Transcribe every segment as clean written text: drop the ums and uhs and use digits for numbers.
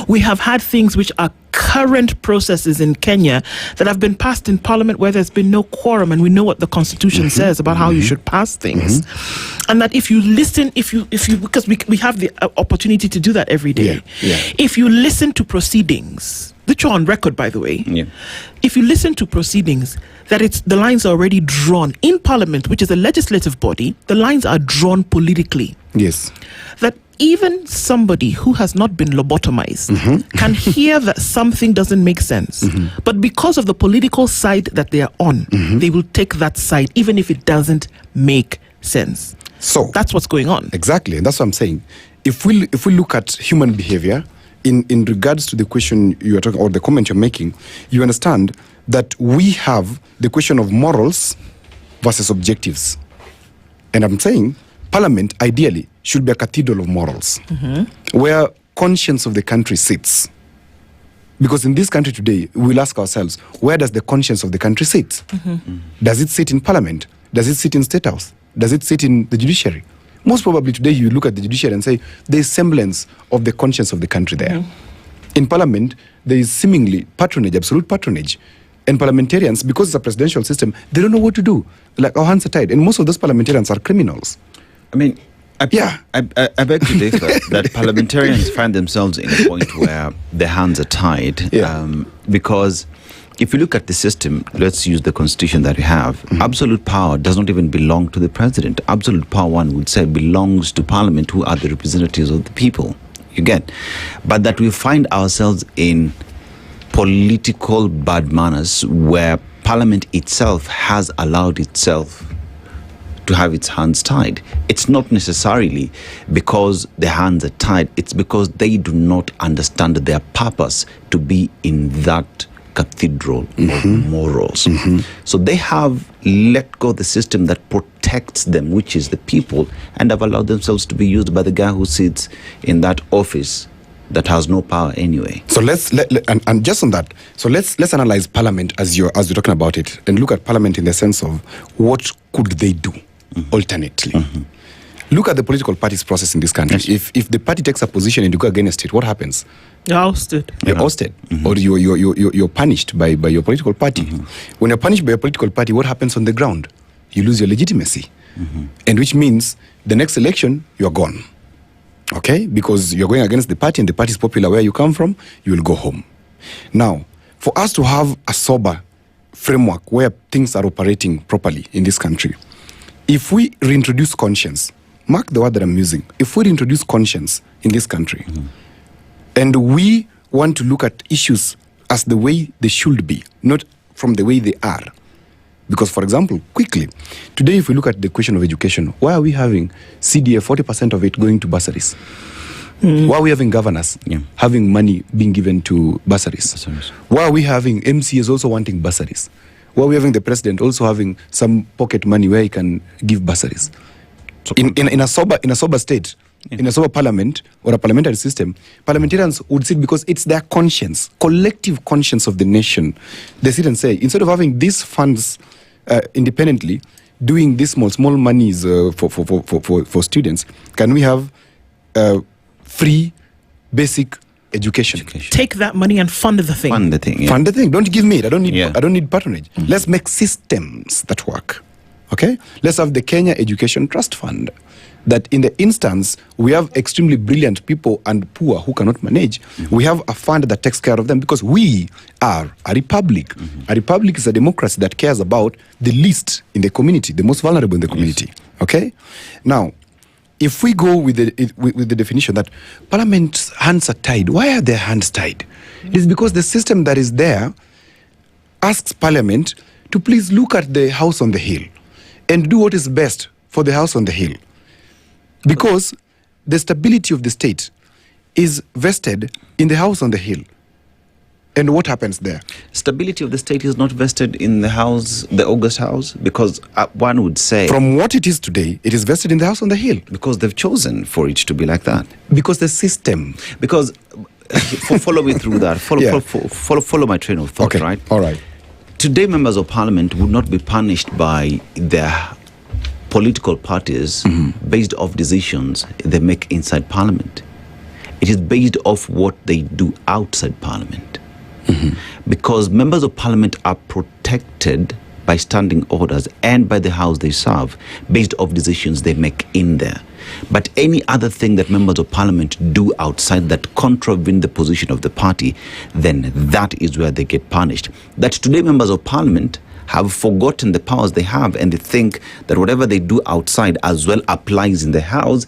We have had things which are current processes in Kenya that have been passed in parliament where there's been no quorum, and we know what the constitution says about how you should pass things. And that if you listen, because we have the opportunity to do that every day. If you listen to proceedings, which are on record, by the way, if you listen to proceedings, that the lines are already drawn in parliament, which is a legislative body, the lines are drawn politically. Yes. That even somebody who has not been lobotomized can hear that something doesn't make sense. But because of the political side that they are on, they will take that side, even if it doesn't make sense. So that's what's going on. Exactly. And that's what I'm saying. If we look at human behavior in regards to the question you are talking, or the comment you're making, you understand that we have the question of morals versus objectives. And I'm saying Parliament ideally should be a cathedral of morals, where conscience of the country sits. Because in this country today, we'll ask ourselves, where does the conscience of the country sit? Does it sit in Parliament? Does it sit in State House? Does it sit in the judiciary? Most probably today you look at the judiciary and say, there's semblance of the conscience of the country there. In Parliament, there is seemingly patronage, absolute patronage. And parliamentarians, because it's a presidential system, they don't know what to do. Like, our hands are tied. And most of those parliamentarians are criminals. I mean, I beg to differ that parliamentarians find themselves in a point where their hands are tied. Because if you look at the system, let's use the constitution that we have, absolute power does not even belong to the president. Absolute power, one would say, belongs to parliament, who are the representatives of the people. You get? But that we find ourselves in political bad manners where parliament itself has allowed itself to have its hands tied. It's not necessarily because their hands are tied, it's because they do not understand their purpose to be in that cathedral of morals. So they have let go the system that protects them, which is the people, and have allowed themselves to be used by the guy who sits in that office that has no power anyway. So and just on that, so let's analyze Parliament as you're talking about it, and look at Parliament in the sense of what could they do alternately. Look at the political parties process in this country. If the party takes a position and you go against it, what happens? You're ousted. You're ousted, or you're punished by your political party. When you're punished by your political party, what happens on the ground? You lose your legitimacy, and which means the next election you're gone. Okay, because you're going against the party, and the party is popular where you come from, you will go home. Now, for us to have a sober framework where things are operating properly in this country, if we reintroduce conscience, mark the word that I'm using, if we reintroduce conscience in this country, and we want to look at issues as the way they should be, not from the way they are. Because, for example, quickly, today if we look at the question of education, why are we having CDA, 40% of it going to bursaries? Why are we having governors having money being given to bursaries? Why are we having MCAs also wanting bursaries? Why are we having the president also having some pocket money where he can give bursaries? So in a sober state, in a sober parliament or a parliamentary system, parliamentarians would sit, because it's their conscience, collective conscience of the nation. They sit and say, instead of having these funds independently, doing these small monies for students, can we have free basic education? Take that money and fund the thing. Fund the thing. Fund the thing. Don't give me it. I don't need patronage. Let's make systems that work. Okay? Let's have the Kenya Education Trust Fund. That in the instance, we have extremely brilliant people and poor who cannot manage. We have a fund that takes care of them, because we are a republic. A republic is a democracy that cares about the least in the community, the most vulnerable in the community. Okay? Now, if we go with the definition that Parliament's hands are tied, why are their hands tied? It's because the system that is there asks Parliament to please look at the house on the hill and do what is best for the house on the hill. Because the stability of the state is vested in the house on the hill. And what happens there? Stability of the state is not vested in the house, the August house, because one would say... From what it is today, it is vested in the house on the hill. Because they've chosen for it to be like that. Because the system... Because, follow me through that. Follow my train of thought, right? All right. Today, members of parliament would not be punished by their political parties based off decisions they make inside parliament. It is based off what they do outside Parliament. Because members of Parliament are protected by standing orders and by the House they serve, based off decisions they make in there. But any other thing that members of Parliament do outside that contravene the position of the party, then that is where they get punished. That today members of Parliament have forgotten the powers they have, and they think that whatever they do outside as well applies in the House,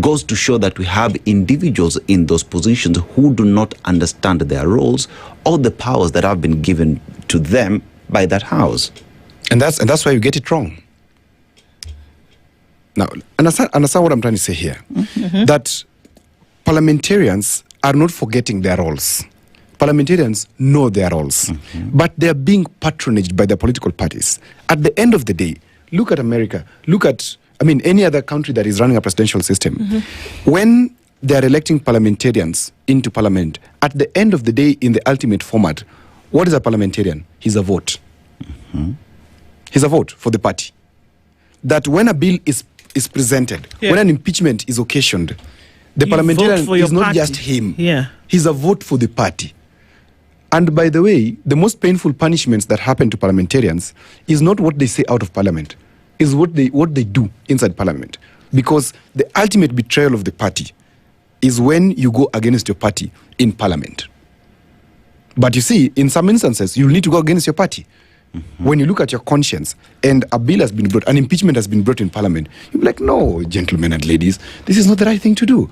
goes to show that we have individuals in those positions who do not understand their roles or the powers that have been given to them by that House. And that's why you get it wrong. Now, understand what I'm trying to say here. That parliamentarians are not forgetting their roles. Parliamentarians know their roles. But they're being patronaged by the political parties. At the end of the day, look at America. Look at, any other country that is running a presidential system. When they're electing parliamentarians into parliament, at the end of the day, in the ultimate format, what is a parliamentarian? He's a vote. He's a vote for the party. That when a bill is presented, when an impeachment is occasioned, the parliamentarian is not just him. He's a vote for the party. And by the way, the most painful punishments that happen to parliamentarians is not what they say out of parliament, is what they do inside parliament. Because the ultimate betrayal of the party is when you go against your party in parliament. But you see, in some instances, you need to go against your party. When you look at your conscience and a bill has been brought, an impeachment has been brought in parliament, you'll be like, no, gentlemen and ladies, this is not the right thing to do.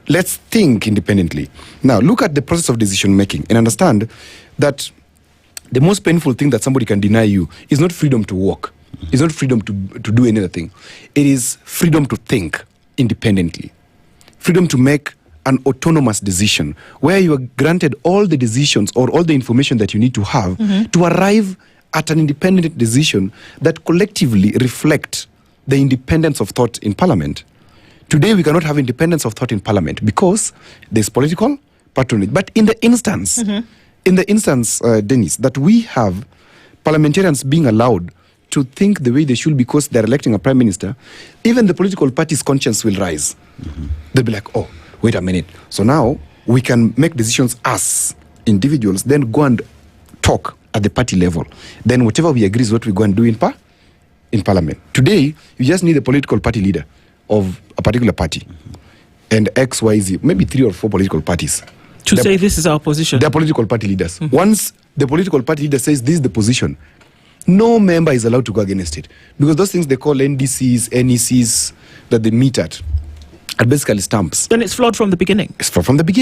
Let's think independently. Now, look at the process of decision making and understand that the most painful thing that somebody can deny you is not freedom to walk. It's not freedom to do any other thing. It is freedom to think independently. Freedom to make an autonomous decision where you are granted all the decisions or all the information that you need to have to arrive at an independent decision that collectively reflect the independence of thought in parliament. Today, we cannot have independence of thought in parliament because there's political patronage. But in the instance, Dennis, that we have parliamentarians being allowed to think the way they should because they're electing a prime minister, even the political party's conscience will rise. They'll be like, oh, wait a minute. So now we can make decisions as individuals, then go and talk at the party level. Then whatever we agree is what we go and do in parliament. Today, you just need a political party leader of a particular party and X, Y, Z, maybe 3 or 4 political parties. To say this is our position. They're political party leaders. Once the political party leader says this is the position, no member is allowed to go against it. Because those things they call NDCs, NECs that they meet at are basically stamps. Then it's flawed from the beginning. It's flawed from the beginning.